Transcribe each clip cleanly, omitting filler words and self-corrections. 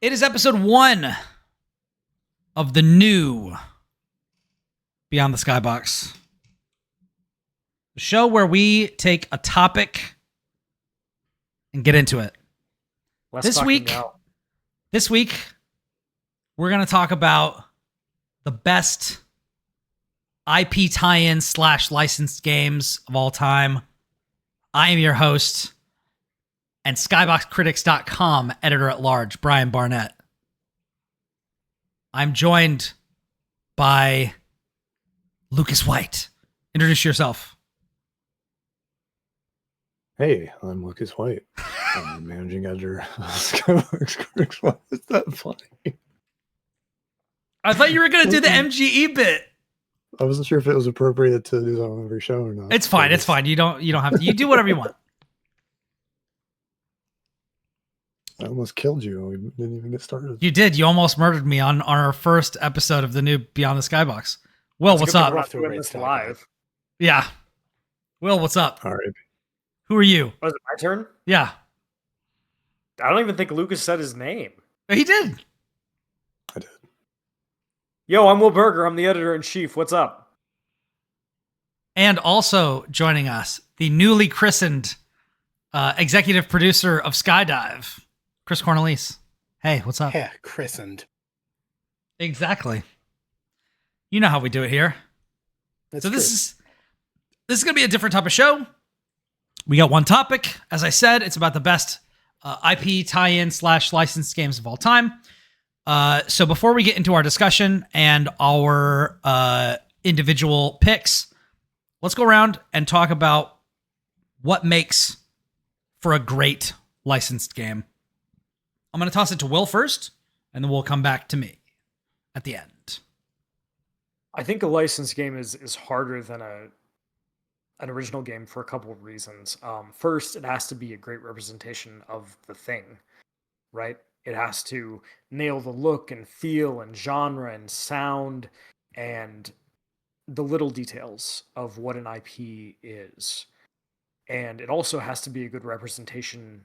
It is episode 1 of the new Beyond the Skybox. The show where we take a topic and get into it. This week, we're going to talk about the best IP tie-in / licensed games of all time. I am your host and SkyboxCritics.com editor-at-large, Brian Barnett. I'm joined by Lucas White. Introduce yourself. Hey, I'm Lucas White. I'm the managing editor of Skybox Critics. Why is that funny? I thought you were going to do the MGE bit. I wasn't sure if it was appropriate to do that on every show or not. It's fine. It's fine. You don't have to. You do whatever you want. I almost killed you. We didn't even get started. You did. You almost murdered me on our first episode of the new Beyond the Skybox. Will, what's up? Live. Yeah. Will, what's up? All right. Who are you? Was it my turn? Yeah. I don't even think Lucas said his name. He did. I did. Yo, I'm Will Berger. I'm the editor-in-chief. What's up? And also joining us, the newly christened executive producer of Skydive, Chris Cornelise. Hey, what's up? Yeah, christened. Exactly. You know how we do it here. That's so this is going to be a different type of show. We got one topic. As I said, it's about the best IP tie-in / licensed games of all time. So before we get into our discussion and our individual picks, let's go around and talk about what makes for a great licensed game. I'm going to toss it to Will first, and then we'll come back to me at the end. I think a licensed game is harder than an original game for a couple of reasons. First, it has to be a great representation of the thing, right? It has to nail the look and feel and genre and sound and the little details of what an IP is. And it also has to be a good representation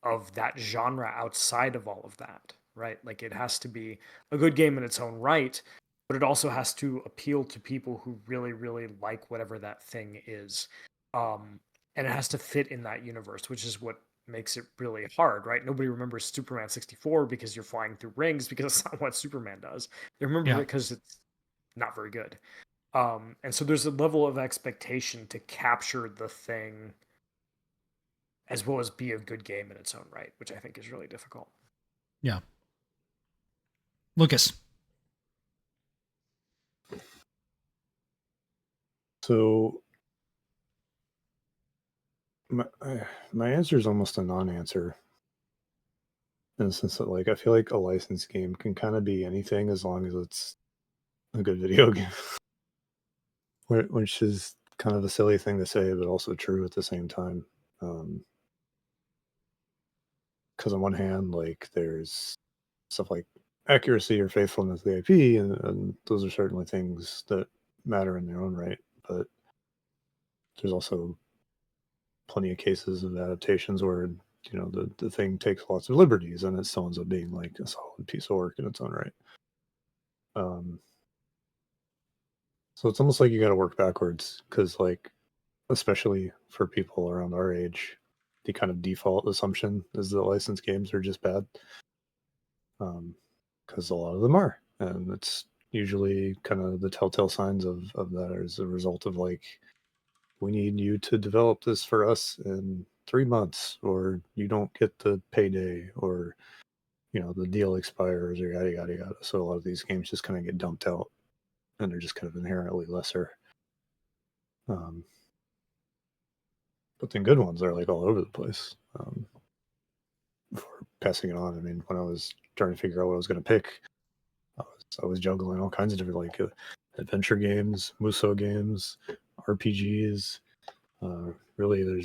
of that genre outside of all of that, right? Like it has to be a good game in its own right, but it also has to appeal to people who really, really like whatever that thing is. And it has to fit in that universe, which is what makes it really hard, right? Nobody remembers Superman 64 because you're flying through rings, because it's not what Superman does. They remember it because it's not very good. And so there's a level of expectation to capture the thing as well as be a good game in its own right, which I think is really difficult. Yeah. Lucas. So my answer is almost a non-answer in the sense that, like, I feel like a licensed game can kind of be anything as long as it's a good video game. Which is kind of a silly thing to say, but also true at the same time. Because on one hand, like, there's stuff like accuracy or faithfulness to the IP, and those are certainly things that matter in their own right. But there's also plenty of cases of adaptations where, you know, the thing takes lots of liberties and it still ends up being like a solid piece of work in its own right. So it's almost like you got to work backwards, because, like, especially for people around our age, the kind of default assumption is that licensed games are just bad, because a lot of them are, and it's usually kind of the telltale signs of that as a result of, like, we need you to develop this for us in 3 months, or you don't get the payday, or, you know, the deal expires, or yada yada yada. So a lot of these games just kind of get dumped out, and they're just kind of inherently lesser. But then good ones are, like, all over the place. Before passing it on, I mean, when I was trying to figure out what I was going to pick, I was juggling all kinds of different, like, adventure games, Muso games, RPGs. Really,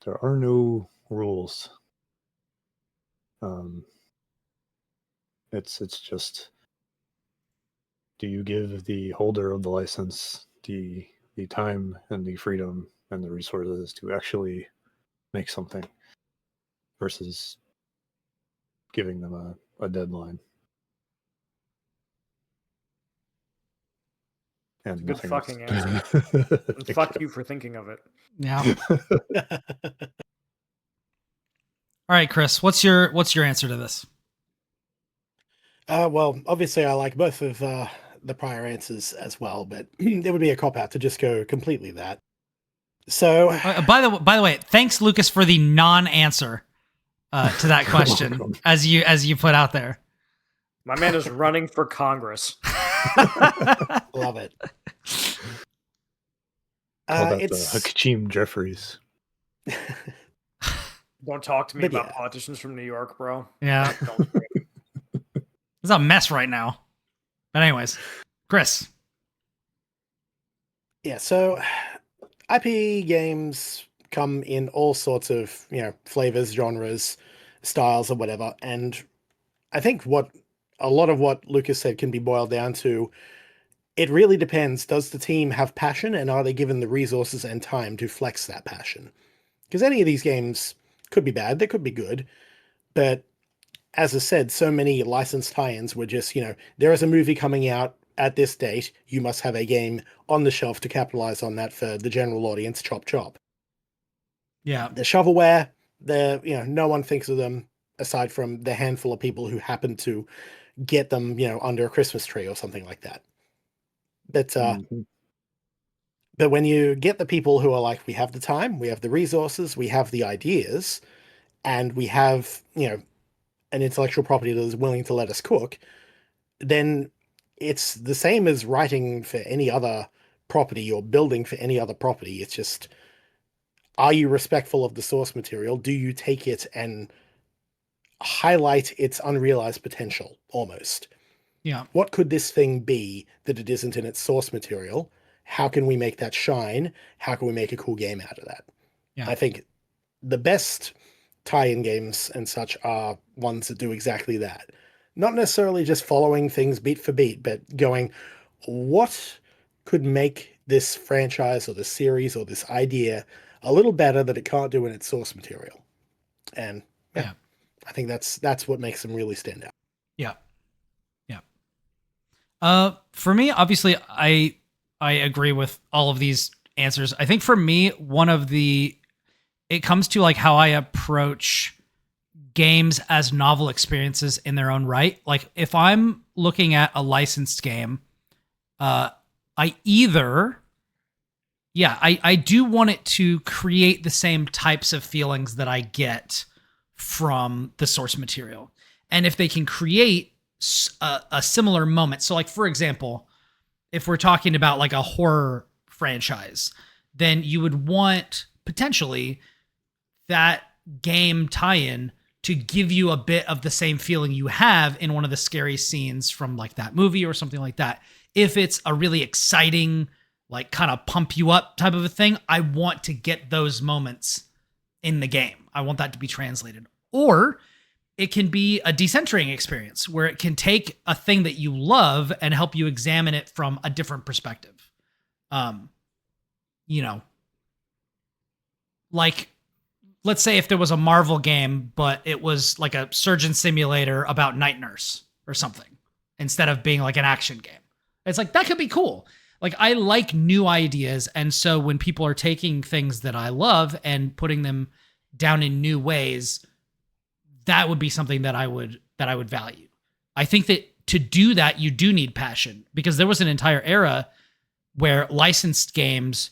there are no rules. It's just, do you give the holder of the license the time and the freedom and the resources to actually make something, versus giving them a deadline. And Good nothing fucking else. answer. And fuck you for thinking of it. Yeah. All right, Chris, what's your answer to this? Well, obviously, I like both of the prior answers as well, but it would be a cop out to just go completely that. So, By the way, thanks, Lucas, for the non-answer to that question as you put out there. My man is running for Congress. love it. Call that it's the Hakeem Jeffries. Don't talk to me But about yeah. politicians from New York, bro. Yeah, Don't do it. it's a mess right now. But anyways, Chris. Yeah, so IP games come in all sorts of, flavors, genres, styles, or whatever. And I think a lot of what Lucas said can be boiled down to, it really depends. Does the team have passion, and are they given the resources and time to flex that passion? Because any of these games could be bad, they could be good, but as I said, so many licensed tie-ins were just, there is a movie coming out at this date, you must have a game on the shelf to capitalize on that for the general audience, chop chop. Yeah. The shovelware, no one thinks of them aside from the handful of people who happen to get them, under a Christmas tree or something like that. But but when you get the people who are like, we have the time, we have the resources, we have the ideas, and we have, an intellectual property that is willing to let us cook, then it's the same as writing for any other property or building for any other property. It's just, are you respectful of the source material? Do you take it and highlight its unrealized potential almost? Yeah. What could this thing be that it isn't in its source material? How can we make that shine? How can we make a cool game out of that? Yeah. I think the best tie-in games and such are ones that do exactly that. Not necessarily just following things beat for beat, but going, what could make this franchise or this series or this idea a little better that it can't do in its source material? And yeah. I think that's what makes them really stand out. Yeah. For me, obviously, I agree with all of these answers. I think for me, it comes to like how I approach games as novel experiences in their own right. Like if I'm looking at a licensed game, I do want it to create the same types of feelings that I get from the source material. And if they can create a similar moment. So like, for example, if we're talking about like a horror franchise, then you would want potentially that game tie-in to give you a bit of the same feeling you have in one of the scary scenes from like that movie or something like that. If it's a really exciting, like kind of pump you up type of a thing, I want to get those moments in the game. I want that to be translated. Or it can be a decentering experience where it can take a thing that you love and help you examine it from a different perspective. Like let's say if there was a Marvel game, but it was like a surgeon simulator about Night Nurse or something, instead of being like an action game. It's like, that could be cool. Like, I like new ideas. And so when people are taking things that I love and putting them down in new ways, that would be something that I would value. I think that to do that, you do need passion, because there was an entire era where licensed games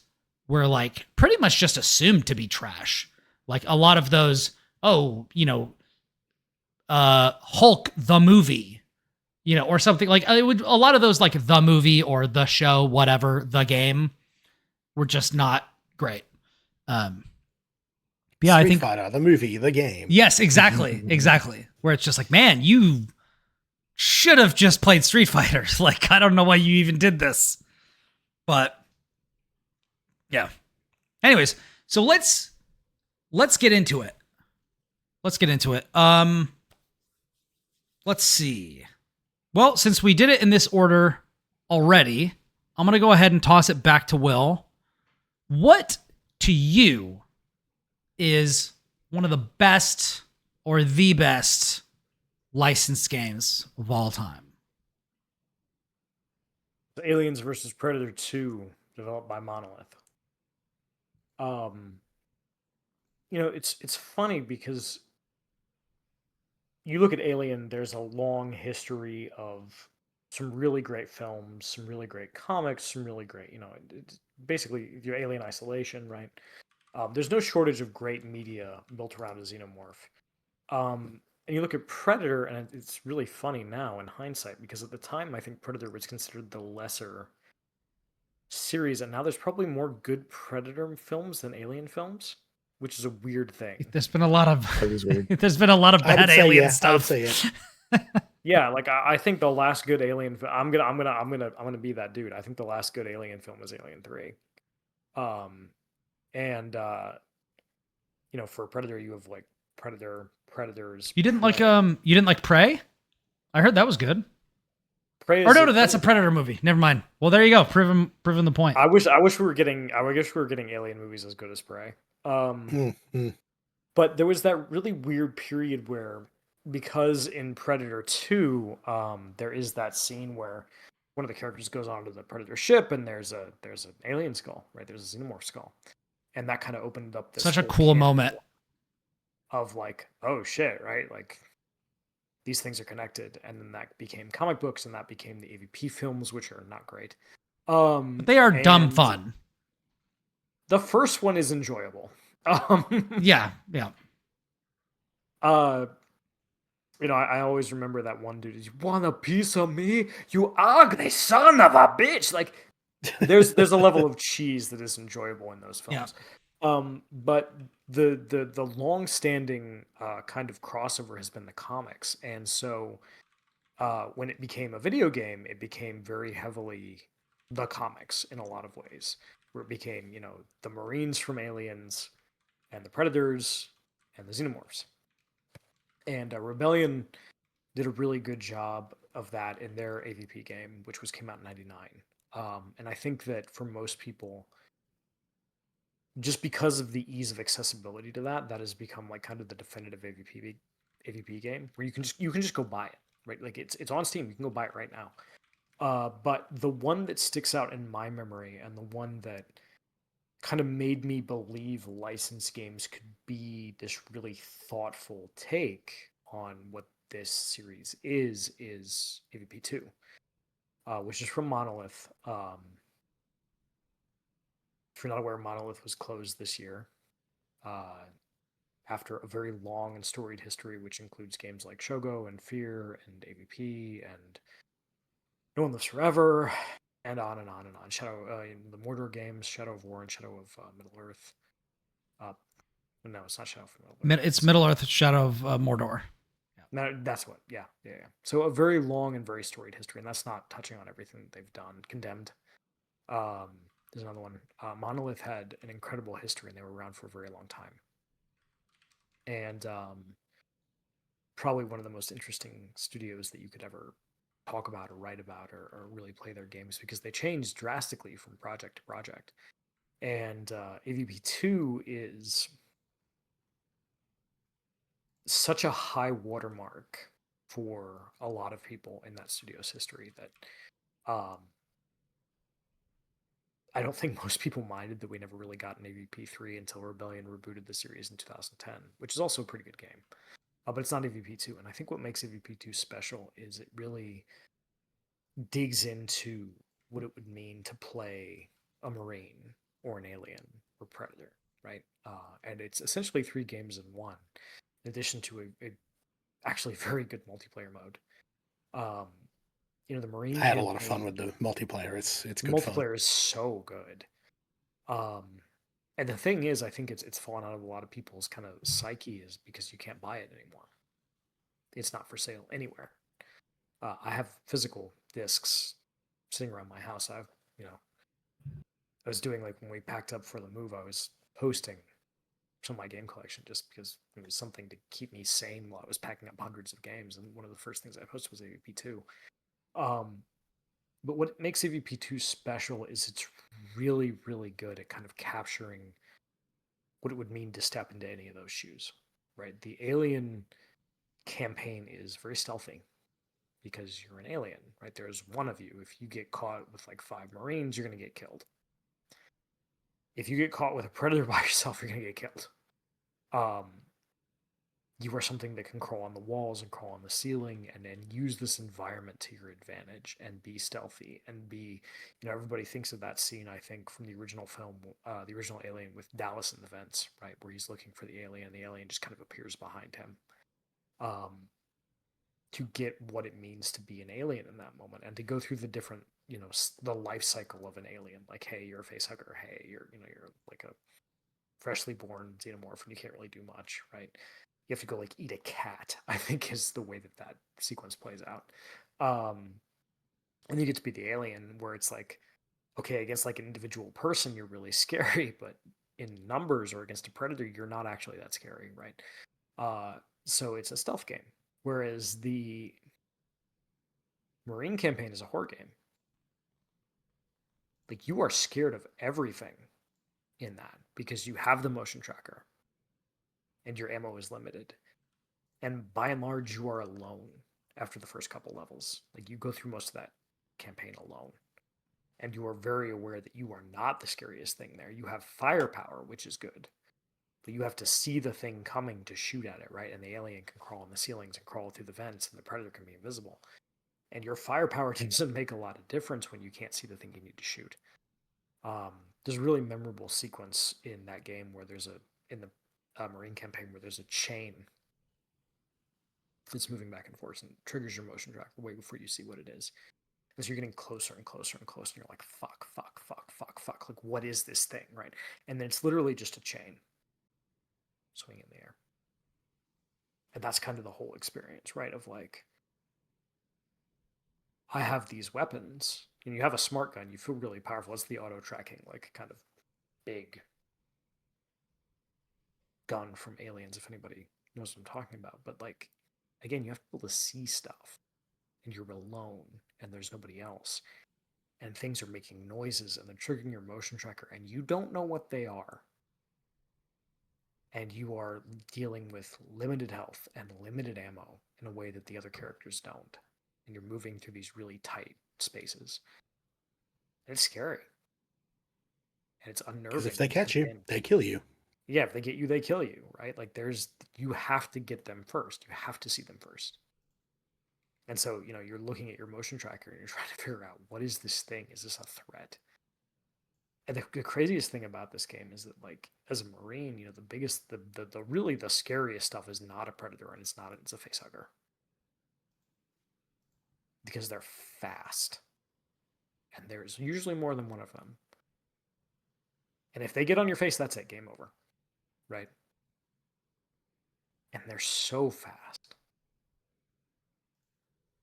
were like pretty much just assumed to be trash. Like a lot of those, Hulk the movie, or something like a lot of those, like the movie or the show, whatever, the game, were just not great. Yeah, I think Fighter, the movie, the game. Yes, exactly. Exactly. Where it's just like, man, you should have just played Street Fighter. Like, I don't know why you even did this. But yeah. Anyways, so let's get into it. Let's see. Well, since we did it in this order already, I'm going to go ahead and toss it back to Will. What to you is one of the best or the best licensed games of all time? Aliens versus Predator 2, developed by Monolith. It's funny because you look at Alien, there's a long history of some really great films, some really great comics, some really great, it's basically your Alien Isolation, right? There's no shortage of great media built around a xenomorph. And you look at Predator, and it's really funny now in hindsight, because at the time, I think Predator was considered the lesser series, and now there's probably more good Predator films than Alien films, which is a weird thing. There's been a lot of That is weird. there's been a lot of bad Alien stuff. I would say yeah. Yeah, like I think the last good Alien I'm gonna be that dude. I think the last good Alien film was Alien 3. And for Predator you have like Predators. You didn't Prey. like Prey? I heard that was good. Prey Or no, that's a Predator movie. Never mind. Well, there you go. Proven the point. I wish we were getting Alien movies as good as Prey. But there was that really weird period where, because in Predator 2, there is that scene where one of the characters goes onto the Predator ship and there's an alien skull, right? There's a xenomorph skull. And that kind of opened up this Such a whole cool canon moment of like, oh shit, right? Like these things are connected. And then that became comic books and that became the AVP films, which are not great. but they are dumb fun. The first one is enjoyable. Yeah. I always remember that one dude. You want a piece of me, you ugly son of a bitch? Like, there's a level of cheese that is enjoyable in those films. Yeah. But the long-standing kind of crossover has been the comics, and so when it became a video game, it became very heavily the comics in a lot of ways, where it became the Marines from Aliens and the Predators and the Xenomorphs. And Rebellion did a really good job of that in their AVP game, which came out in '99. And I think that for most people, just because of the ease of accessibility to that has become like kind of the definitive AVP game, where you can just go buy it, right? Like it's on Steam, you can go buy it right now. But the one that sticks out in my memory, and the one that kind of made me believe licensed games could be this really thoughtful take on what this series is AVP 2, which is from Monolith. If you're not aware, Monolith was closed this year after a very long and storied history, which includes games like Shogo and Fear and AVP and No One Lives Forever, and on and on and on. The Mordor games, Shadow of War and Shadow of Middle Earth. No, it's not Shadow of Middle Earth. It's Middle Earth, Shadow of Mordor. No, that's what. Yeah. So a very long and very storied history, and that's not touching on everything that they've done. Condemned. There's another one. Monolith had an incredible history, and they were around for a very long time. And probably one of the most interesting studios that you could ever talk about or write about or really play their games, because they changed drastically from project to project. And AVP 2 is such a high watermark for a lot of people in that studio's history that I don't think most people minded that we never really got an AVP 3 until Rebellion rebooted the series in 2010, which is also a pretty good game. But it's not AVP 2. And I think what makes AVP 2 special is it really digs into what it would mean to play a Marine or an Alien or Predator, right? And it's essentially 3 games in one, in addition to a actually very good multiplayer mode. The Marine I had a lot of fun with the multiplayer. It's good fun. Multiplayer is so good. And the thing is, I think it's fallen out of a lot of people's kind of psyche, is because you can't buy it anymore. It's not for sale anywhere. I have physical discs sitting around my house. I was doing, like, when we packed up for the move, I was posting some of my game collection just because it was something to keep me sane while I was packing up hundreds of games. And one of the first things I posted was AVP 2. But what makes AVP 2 special is it's really, really good at kind of capturing what it would mean to step into any of those shoes, right? The Alien campaign is very stealthy because you're an alien, right? There's one of you. If you get caught with like 5 Marines, you're going to get killed. If you get caught with a predator by yourself, you're going to get killed. You are something that can crawl on the walls and crawl on the ceiling and use this environment to your advantage and be stealthy and be, everybody thinks of that scene, I think, from the original film, the original Alien with Dallas in the vents, right? Where he's looking for the alien just kind of appears behind him. To get what it means to be an alien in that moment and to go through the different, the life cycle of an alien. Like, hey, you're a facehugger. Hey, you're like a freshly born xenomorph and you can't really do much, right? You have to go like eat a cat, I think is the way that sequence plays out. And you get to be the alien where it's like, okay, against like an individual person, you're really scary, but in numbers or against a predator, you're not actually that scary, right? So it's a stealth game. Whereas the Marine campaign is a horror game. Like, you are scared of everything in that because you have the motion tracker and your ammo is limited. And by and large, you are alone after the first couple levels. Like, you go through most of that campaign alone. And you are very aware that you are not the scariest thing there. You have firepower, which is good. But you have to see the thing coming to shoot at it, right? And the alien can crawl on the ceilings and crawl through the vents, and the predator can be invisible. And your firepower doesn't make a lot of difference when you can't see the thing you need to shoot. There's a really memorable sequence in that game where in the Marine campaign, where there's a chain that's moving back and forth and triggers your motion tracker way before you see what it is. As you're getting closer and closer and closer, and you're like, fuck. Like, what is this thing, right? And then it's literally just a chain swinging in the air. And that's kind of the whole experience, right? Of like, I have these weapons, and you have a smart gun, you feel really powerful. It's the auto tracking, like, kind of big gun from Aliens, if anybody knows what I'm talking about. But like, again, you have to be able to see stuff, and you're alone, and there's nobody else, and things are making noises, and they're triggering your motion tracker, and you don't know what they are. And you are dealing with limited health and limited ammo in a way that the other characters don't. And you're moving through these really tight spaces. And it's scary. And it's unnerving. Because if they catch you, they kill you. Yeah, if they get you, they kill you, right? Like, you have to get them first. You have to see them first. And so, you're looking at your motion tracker and you're trying to figure out, what is this thing? Is this a threat? And the craziest thing about this game is that, like, as a Marine, the biggest, the really the scariest stuff is not a predator, and it's a facehugger. Because they're fast. And there's usually more than one of them. And if they get on your face, that's it, game over. Right? And they're so fast.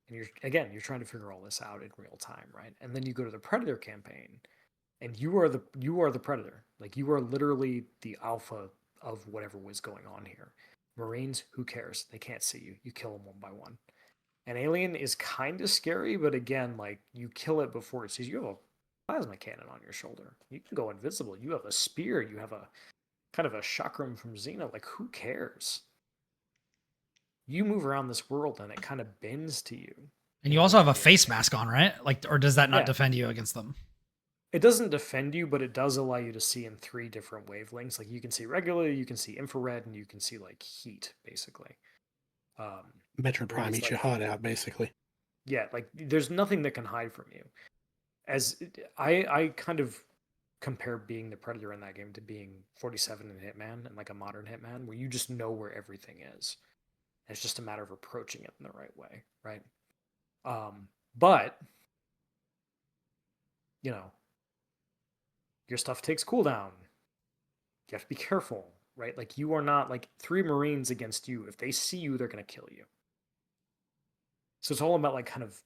And you're trying to figure all this out in real time, right? And then you go to the Predator campaign, and you are the Predator. Like, you are literally the alpha of whatever was going on here. Marines, who cares? They can't see you. You kill them one by one. An alien is kind of scary, but again, like, you kill it before it sees you. You have a plasma cannon on your shoulder. You can go invisible. You have a spear. You have a kind of a chakram from Xena. Like, who cares? You move around this world and it kind of bends to you. And you also have a face mask on, right? Like, or does that not defend you against them? It doesn't defend you, but it does allow you to see in 3 different wavelengths. Like, you can see regularly, you can see infrared, and you can see, like, heat, basically. Metro Prime eats your heart out, basically. Yeah, like, there's nothing that can hide from you. As I kind of compare being the Predator in that game to being 47 in Hitman and like a modern Hitman, where you just know where everything is. And it's just a matter of approaching it in the right way, right? But your stuff takes cooldown. You have to be careful, right? Like, you are not, like, 3 Marines against you. If they see you, they're going to kill you. So it's all about, like, kind of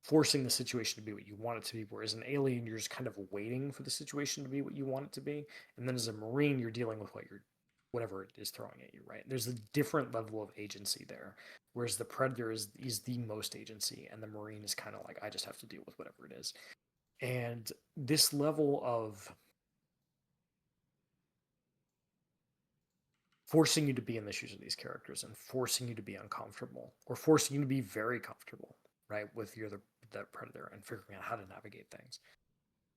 forcing the situation to be what you want it to be. Whereas an alien, you're just kind of waiting for the situation to be what you want it to be. And then as a Marine, you're dealing with whatever it is throwing at you, right? There's a different level of agency there. Whereas the Predator is the most agency, and the Marine is kind of like, I just have to deal with whatever it is. And this level of forcing you to be in the shoes of these characters and forcing you to be uncomfortable or forcing you to be very comfortable, right, with the predator and figuring out how to navigate things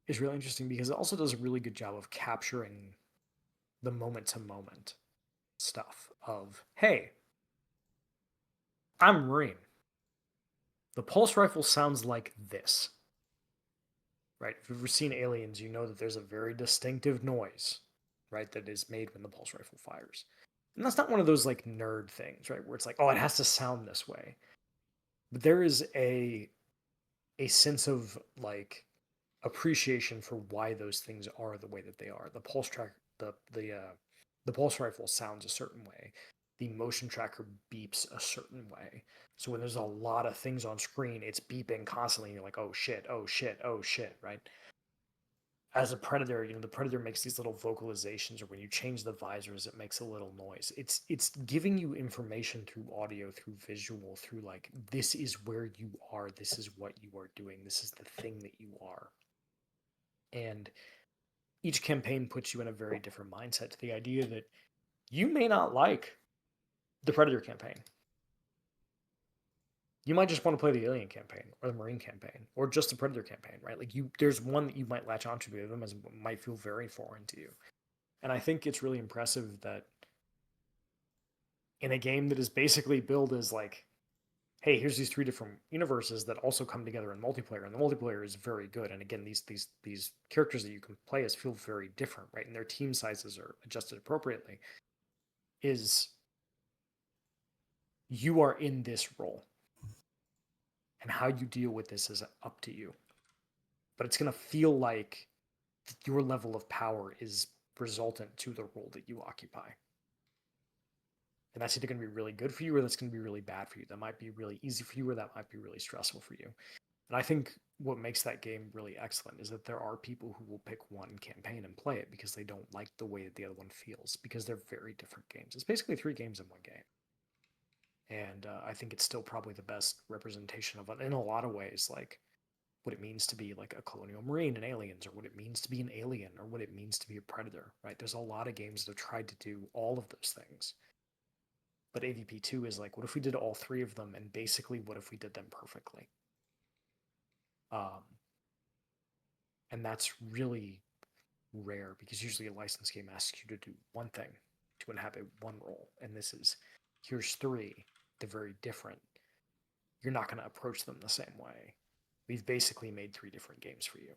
is really interesting because it also does a really good job of capturing the moment to moment stuff of, hey, I'm Marine. The pulse rifle sounds like this. Right? If you've ever seen Aliens, you know that there's a very distinctive noise, right, that is made when the pulse rifle fires. And that's not one of those like nerd things, right, where it's like, oh, it has to sound this way. But there is a sense of like appreciation for why those things are the way that they are. The pulse track, the pulse rifle sounds a certain way. The motion tracker beeps a certain way. So when there's a lot of things on screen, it's beeping constantly. And you're like, oh shit, oh shit, oh shit, right? As a predator, the predator makes these little vocalizations, or when you change the visors, it makes a little noise. It's giving you information through audio, through visual, through like, this is where you are, this is what you are doing, this is the thing that you are. And each campaign puts you in a very different mindset to the idea that you may not like the Predator campaign. You might just want to play the Alien campaign or the Marine campaign or just the Predator campaign, right? Like there's one that you might latch onto to them as might feel very foreign to you. And I think it's really impressive that in a game that is basically billed as like, hey, here's these 3 different universes that also come together in multiplayer, and the multiplayer is very good. And again, these characters that you can play as feel very different, right? And their team sizes are adjusted appropriately. Is you are in this role, and how you deal with this is up to you. But it's going to feel like your level of power is resultant to the role that you occupy. And that's either going to be really good for you or that's going to be really bad for you. That might be really easy for you or that might be really stressful for you. And I think what makes that game really excellent is that there are people who will pick one campaign and play it because they don't like the way that the other one feels, because they're very different games. It's basically 3 games in one game. And I think it's still probably the best representation of it in a lot of ways, like what it means to be like a colonial marine in Aliens, or what it means to be an alien, or what it means to be a predator, right? There's a lot of games that have tried to do all of those things. But AVP2 is like, what if we did all 3 of them, and basically what if we did them perfectly? And that's really rare, because usually a licensed game asks you to do one thing, to inhabit one role, and this is, here's 3, they're very different. You're not going to approach them the same way. We've basically made 3 different games for you.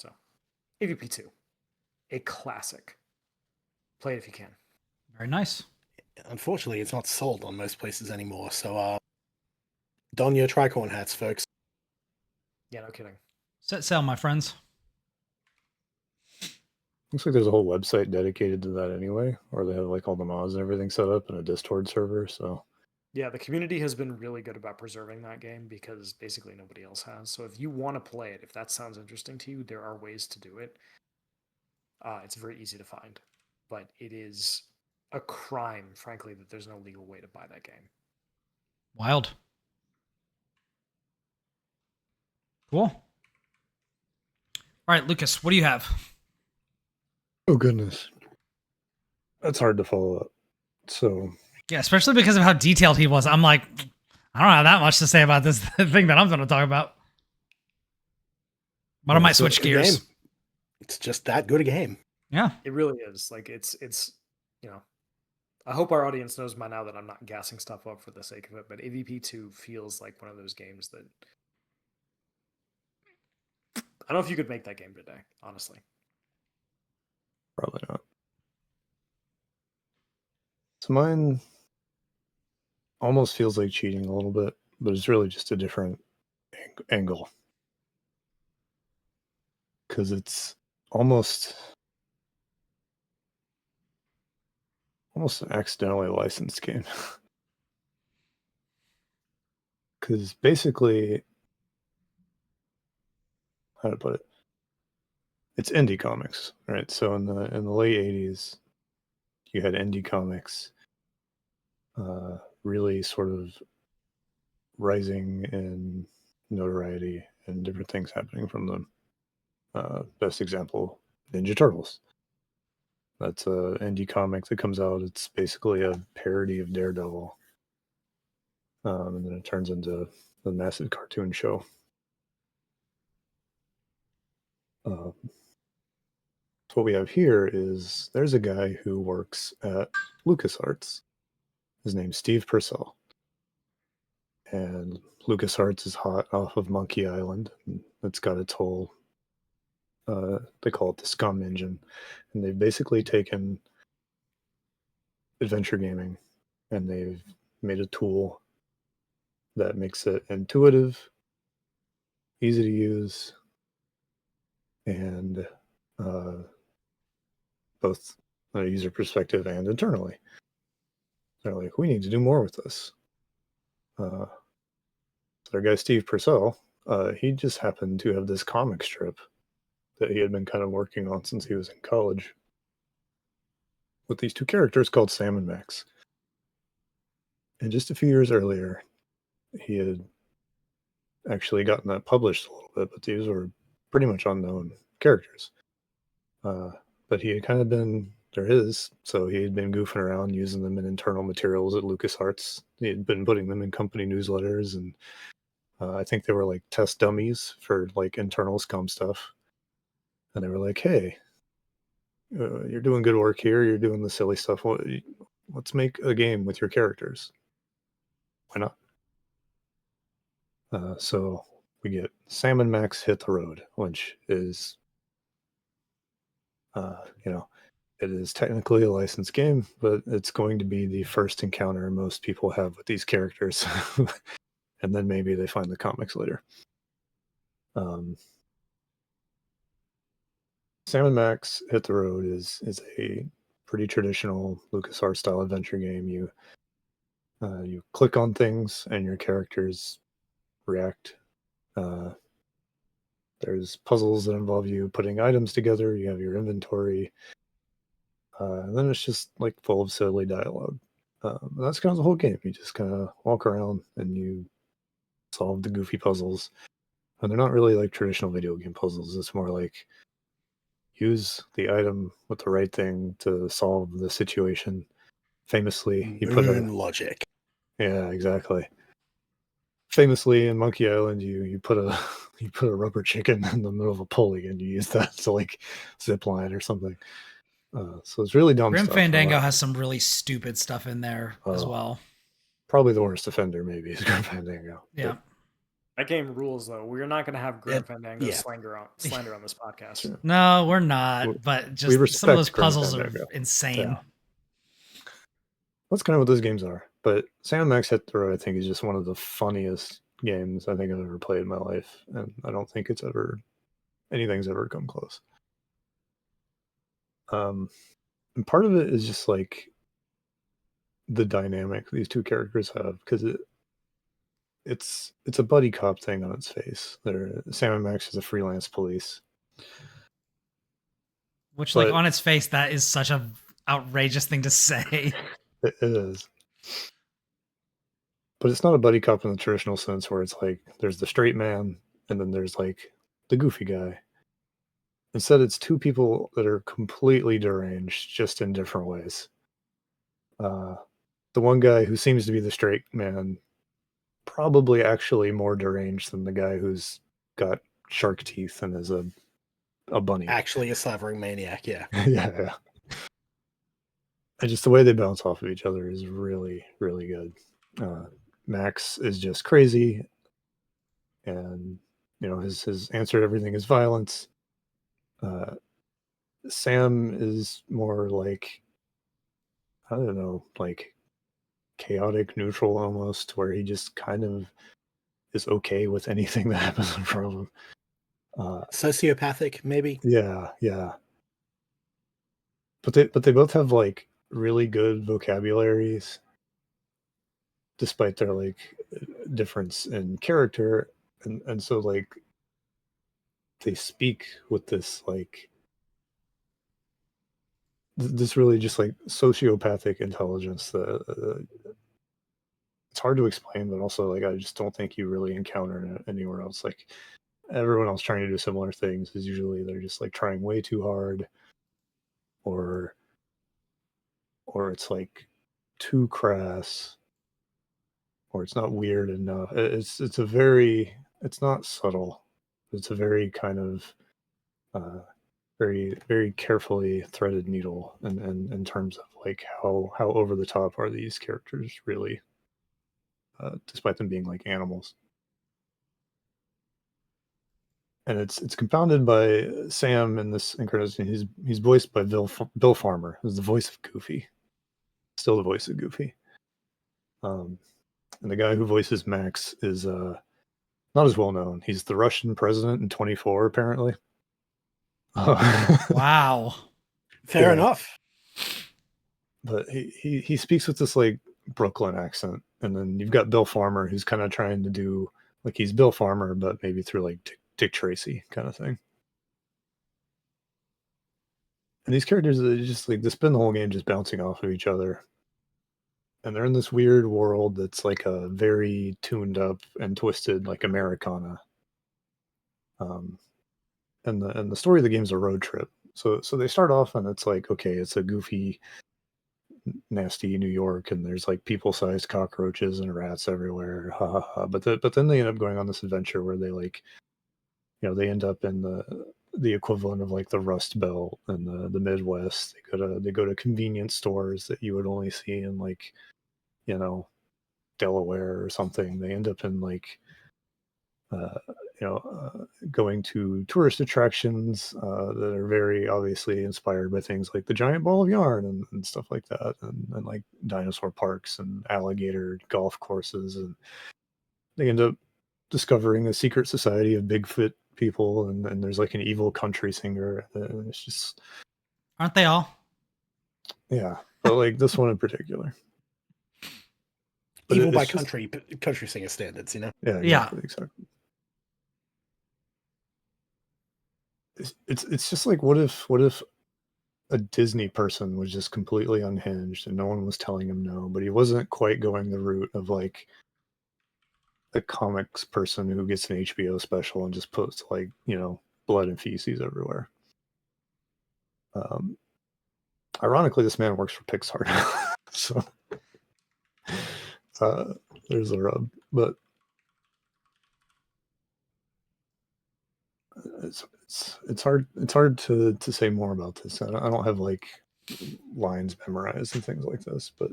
So, AVP2, a classic. Play it if you can. Very nice. Unfortunately, it's not sold on most places anymore, so don your tricorn hats, folks. Yeah, no kidding. Set sail, my friends. Looks like there's a whole website dedicated to that anyway, or they have like all the mods and everything set up in a Discord server. So yeah, the community has been really good about preserving that game because basically nobody else has. So if you want to play it, if that sounds interesting to you, there are ways to do it. It's very easy to find, but it is a crime, frankly, that there's no legal way to buy that game. Wild. Cool. All right, Lucas, what do you have? oh goodness, that's hard to follow up. So Yeah, especially because of how detailed he was. I'm like, I don't have that much to say about this thing that I'm going to talk about. But I might switch gears. Game. It's just that good a game. Yeah. It really is. Like it's I hope our audience knows by now that I'm not gassing stuff up for the sake of it, but AVP2 feels like one of those games that I don't know if you could make that game today, honestly. probably not. So mine almost feels like cheating a little bit, but it's really just a different angle. Because it's almost an accidentally licensed game. Because basically, how to put it, it's indie comics, right? So in the late 80s, you had indie comics really sort of rising in notoriety and different things happening from them. Best example, Ninja Turtles. That's a indie comic that comes out. It's basically a parody of Daredevil. And then it turns into the massive cartoon show. So what we have here is there's a guy who works at LucasArts. His name's Steve Purcell. And LucasArts is hot off of Monkey Island. It's got its whole, they call it the Scum engine. And they've basically taken adventure gaming and they've made a tool that makes it intuitive, easy to use, and both a user perspective and internally. They're like, we need to do more with this. So our guy Steve Purcell, he just happened to have this comic strip that he had been kind of working on since he was in college with these two characters called Sam and Max. And just a few years earlier, he had actually gotten that published a little bit, but these were pretty much unknown characters. But he had kind of been, they're his, so he had been goofing around using them in internal materials at LucasArts. He had been putting them in company newsletters, and I think they were like test dummies for like internal Scum stuff. And they were like, hey, you're doing good work here. You're doing the silly stuff. Let's make a game with your characters. Why not? So we get Sam and Max Hit the Road, which is, it is technically a licensed game, but it's going to be the first encounter most people have with these characters. And then maybe they find the comics later. Sam and Max Hit the Road is a pretty traditional LucasArts style adventure game. You click on things and your characters react. There's puzzles that involve you putting items together. You have your inventory. And then it's just like full of silly dialogue. That's kind of the whole game. You just kind of walk around and you solve the goofy puzzles. And they're not really like traditional video game puzzles. It's more like use the item with the right thing to solve the situation. Famously, you put logic. Yeah, exactly. Famously in Monkey Island, you put a you put a rubber chicken in the middle of a pulley and you use that to like zip line or something. So it's really dumb Grim stuff. Fandango has some really stupid stuff in there as well. Probably the worst offender maybe is Grim Fandango. Yeah. That game rules, though. We're not going to have Grim Fandango slander on this podcast. Sure. No, we're not. But just some of those puzzles are insane. Yeah. That's kind of what those games are. But Sam and Max Hit the Road, I think, is just one of the funniest games I think I've ever played in my life, and I don't think anything's ever come close. And part of it is just like the dynamic these two characters have, because it's a buddy cop thing on its face. Sam and Max is a freelance police, which, like, on its face, that is such a outrageous thing to say. It is. But it's not a buddy cop in the traditional sense where it's like there's the straight man and then there's like the goofy guy. Instead, it's two people that are completely deranged, just in different ways. The one guy who seems to be the straight man, probably actually more deranged than the guy who's got shark teeth and is a bunny. Actually a slavering maniac, yeah. Yeah. And just the way they bounce off of each other is really, really good. Max is just crazy, and his answer to everything is violence. Sam is more like, I don't know, like chaotic neutral almost, where he just kind of is okay with anything that happens in front of him. Sociopathic, maybe. Yeah. But they both have like really good vocabularies, despite their like difference in character, and so like they speak with this like this really just like sociopathic intelligence that it's hard to explain, but also like I just don't think you really encounter anywhere else. Like everyone else trying to do similar things is usually they're just like trying way too hard, or or it's like too crass, or it's not weird enough. It's not subtle. It's a very kind of very very carefully threaded needle in terms of like how over the top are these characters really, despite them being like animals. And it's compounded by Sam in this incarnation. He's voiced by Bill Farmer, who's the voice of Goofy, still the voice of Goofy. And the guy who voices Max is not as well known. He's the Russian president in 24, apparently. Wow. Fair enough. But he speaks with this like Brooklyn accent, and then you've got Bill Farmer, who's kind of trying to do like he's Bill Farmer, but maybe through like Dick Tracy kind of thing. And these characters are just like they spend the whole game just bouncing off of each other. And they're in this weird world that's like a very tuned up and twisted like Americana. And the story of the game is a road trip. So they start off and it's like, okay, it's a goofy, nasty New York, and there's like people-sized cockroaches and rats everywhere. Ha ha ha. But then they end up going on this adventure where they like, they end up in the equivalent of like the Rust Belt and the Midwest. They go to convenience stores that you would only see in like, Delaware or something. They end up in like going to tourist attractions that are very obviously inspired by things like the giant ball of yarn and stuff like that, and like dinosaur parks and alligator golf courses. And they end up discovering a secret society of Bigfoot people, and there's like an evil country singer, and it's just, aren't they all? yeah, but like this one in particular. But evil by just, country singer standards, Yeah, exactly. It's just like, what if a Disney person was just completely unhinged and no one was telling him no, but he wasn't quite going the route of like a comics person who gets an HBO special and just puts like, blood and feces everywhere. Ironically, this man works for Pixar. So there's a rub, but it's hard to say more about this. I don't have like lines memorized and things like this, but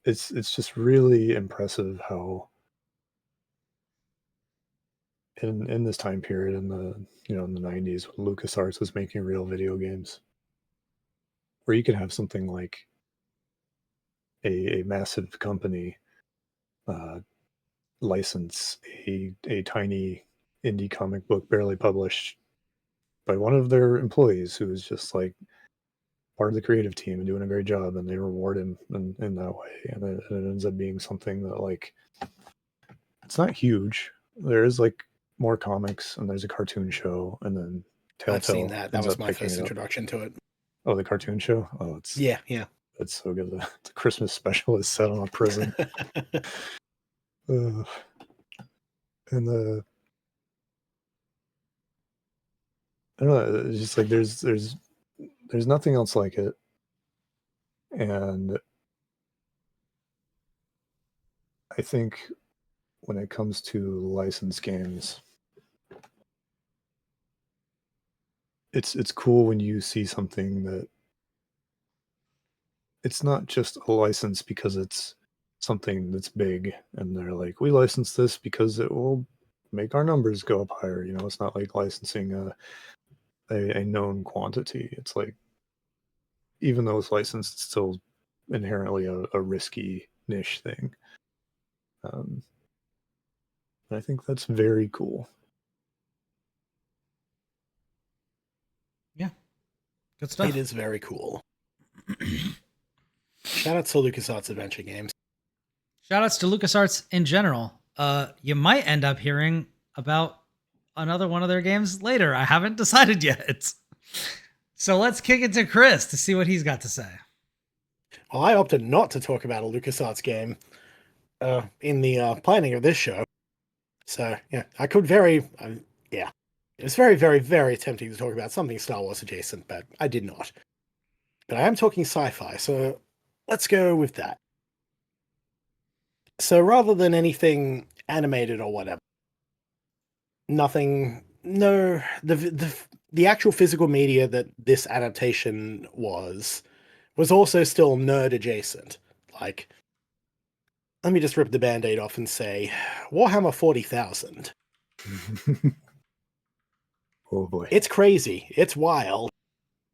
it's just really impressive how in this time period in the in the 90s when LucasArts was making real video games, where you could have something like a massive company license a tiny indie comic book barely published by one of their employees who is just like part of the creative team and doing a great job, and they reward him in that way, and it ends up being something that like it's not huge. There is like more comics, and there's a cartoon show, and then Telltale. I've seen that. That was my first introduction to it. Oh, the cartoon show? Oh, it's yeah. It's so good. The Christmas special is set on a prison. And I don't know. It's just like there's nothing else like it, and I think when it comes to licensed games, it's cool when you see something that it's not just a license because it's something that's big and they're like, we license this because it will make our numbers go up higher. It's not like licensing a known quantity. It's like, even though it's licensed, it's still inherently a risky niche thing. I think that's very cool. Yeah. Good stuff. It is very cool. Shout out to LucasArts Adventure Games. Shout outs to LucasArts in general. You might end up hearing about another one of their games later. I haven't decided yet. So let's kick it to Chris to see what he's got to say. Well, I opted not to talk about a LucasArts game in the planning of this show. So, yeah, I could it was very, very, very tempting to talk about something Star Wars adjacent, but I did not. But I am talking sci-fi, so let's go with that. So rather than anything animated or whatever, nothing. No, the actual physical media that this adaptation was also still nerd adjacent. Like, let me just rip the band-aid off and say, Warhammer 40,000. Oh boy. It's crazy. It's wild.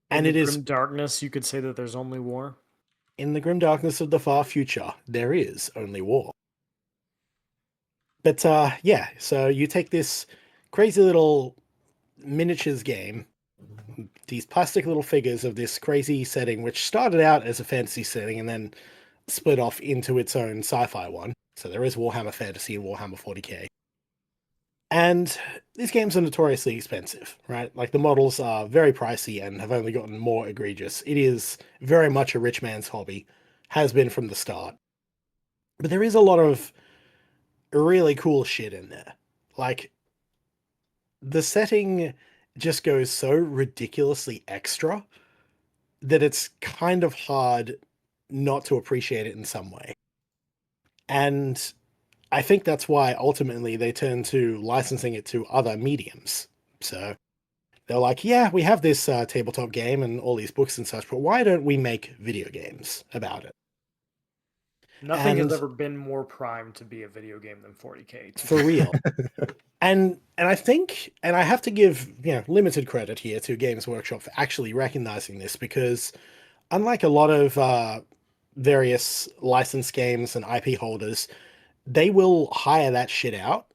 And it is grim darkness, you could say that there's only war. in the grim darkness of the far future, there is only war. But yeah, so you take this crazy little miniatures game, these plastic little figures of this crazy setting, which started out as a fantasy setting and then split off into its own sci-fi one. So there is Warhammer Fantasy and Warhammer 40k. And these games are notoriously expensive, right? Like, the models are very pricey and have only gotten more egregious. It is very much a rich man's hobby, has been from the start. But there is a lot of really cool shit in there. Like, the setting just goes so ridiculously extra that it's kind of hard not to appreciate it in some way. And I think that's why ultimately they turn to licensing it to other mediums. So they're like, yeah, we have this tabletop game and all these books and such, but why don't we make video games about it? Nothing And has ever been more primed to be a video game than 40k. for real. And I think, and I have to give, limited credit here to Games Workshop for actually recognizing this, because unlike a lot of various licensed games and IP holders, they will hire that shit out.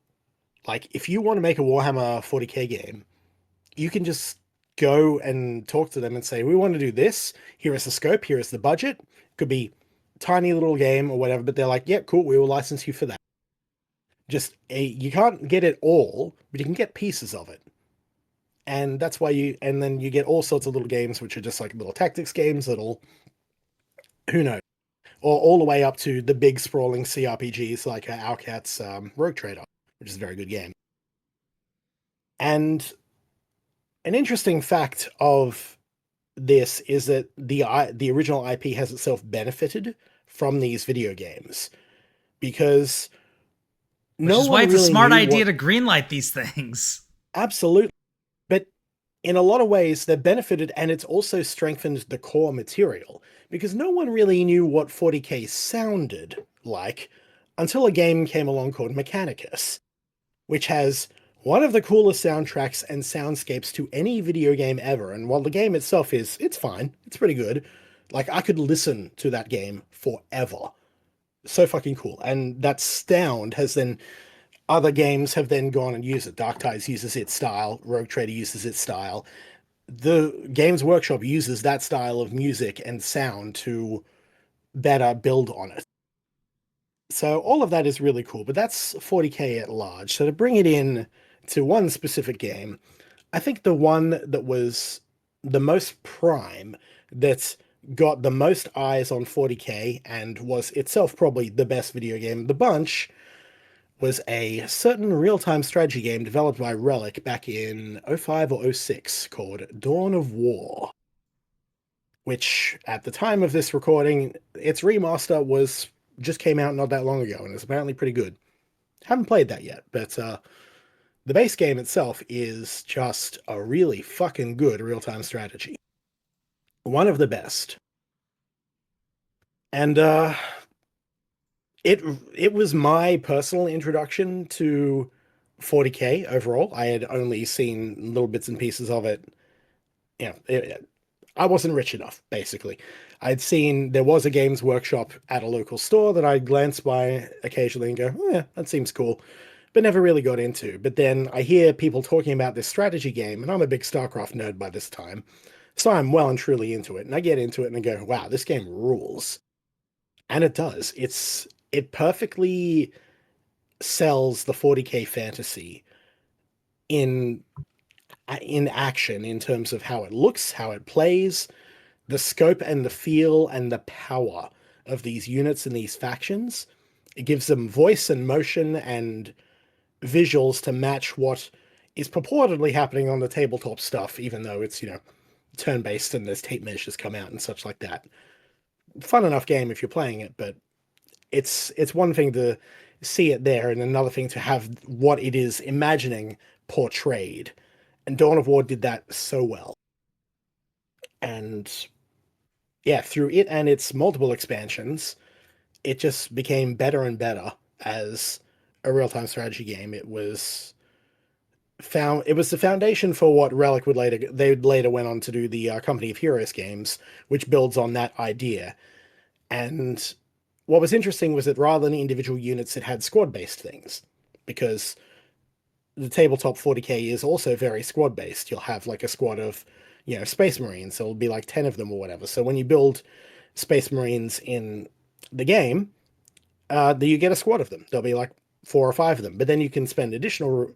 Like, if you want to make a Warhammer 40k game, you can just go and talk to them and say, we want to do this. Here is the scope. Here is the budget. Could be tiny little game or whatever, but they're like, yeah, cool, we will license you for that. Just, you can't get it all, but you can get pieces of it. And that's why and then you get all sorts of little games, which are just like little tactics games, who knows? Or all the way up to the big sprawling CRPGs like Outcast's Rogue Trader, which is a very good game. And an interesting fact of this is that the original IP has itself benefited from these video games, because Which is why it's a smart idea to greenlight these things. Absolutely. But in a lot of ways, they've benefited, and it's also strengthened the core material, because no one really knew what 40k sounded like until a game came along called Mechanicus, which has one of the coolest soundtracks and soundscapes to any video game ever. And while the game itself it's fine, it's pretty good. Like, I could listen to that game forever. So fucking cool. And that sound has then, other games have then gone and used it. Dark Tides uses its style. Rogue Trader uses its style. The Games Workshop uses that style of music and sound to better build on it. So all of that is really cool, but that's 40k at large. So to bring it in to one specific game, I think the one that was the most prime, that got the most eyes on 40k and was itself probably the best video game of the bunch, was a certain real-time strategy game developed by Relic back in 05 or 06 called Dawn of War, which at the time of this recording, its remaster just came out not that long ago, and it's apparently pretty good. Haven't played that yet, but the base game itself is just a really fucking good real-time strategy. One of the best. And it was my personal introduction to 40k overall. I had only seen little bits and pieces of it. I wasn't rich enough, basically. I'd seen there was a Games Workshop at a local store that I'd glance by occasionally and go, oh, yeah, that seems cool, but never really got into. But then I hear people talking about this strategy game, and I'm a big StarCraft nerd by this time, so I'm well and truly into it. And I get into it and I go, wow, this game rules. And it does. It perfectly sells the 40k fantasy in action, in terms of how it looks, how it plays, the scope and the feel and the power of these units and these factions. It gives them voice and motion and visuals to match what is purportedly happening on the tabletop stuff, even though it's turn-based and there's tape measures come out and such like that. Fun enough game if you're playing it, but it's one thing to see it there and another thing to have what it is imagining portrayed. And Dawn of War did that so well. And yeah, through it and its multiple expansions, it just became better and better as a real-time strategy game. It was the foundation for what Relic would later went on to do the Company of Heroes games, which builds on that idea. And what was interesting was that rather than individual units, it had squad-based things, because the tabletop 40k is also very squad-based. You'll have like a squad of, Space Marines. So it'll be like 10 of them or whatever. So when you build Space Marines in the game, you get a squad of them. There'll be like 4 or 5 of them. But then you can spend additional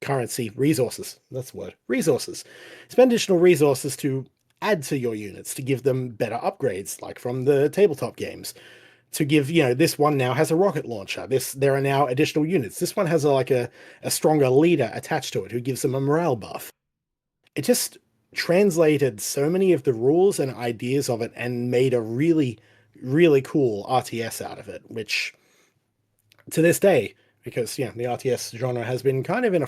currency resources. That's the word. Resources. Spend additional resources to add to your units to give them better upgrades, like from the tabletop games. To give, this one now has a rocket launcher. There are now additional units. This one has a stronger leader attached to it who gives them a morale buff. It just translated so many of the rules and ideas of it and made a really, really cool RTS out of it, which to this day, because the RTS genre has been kind of in a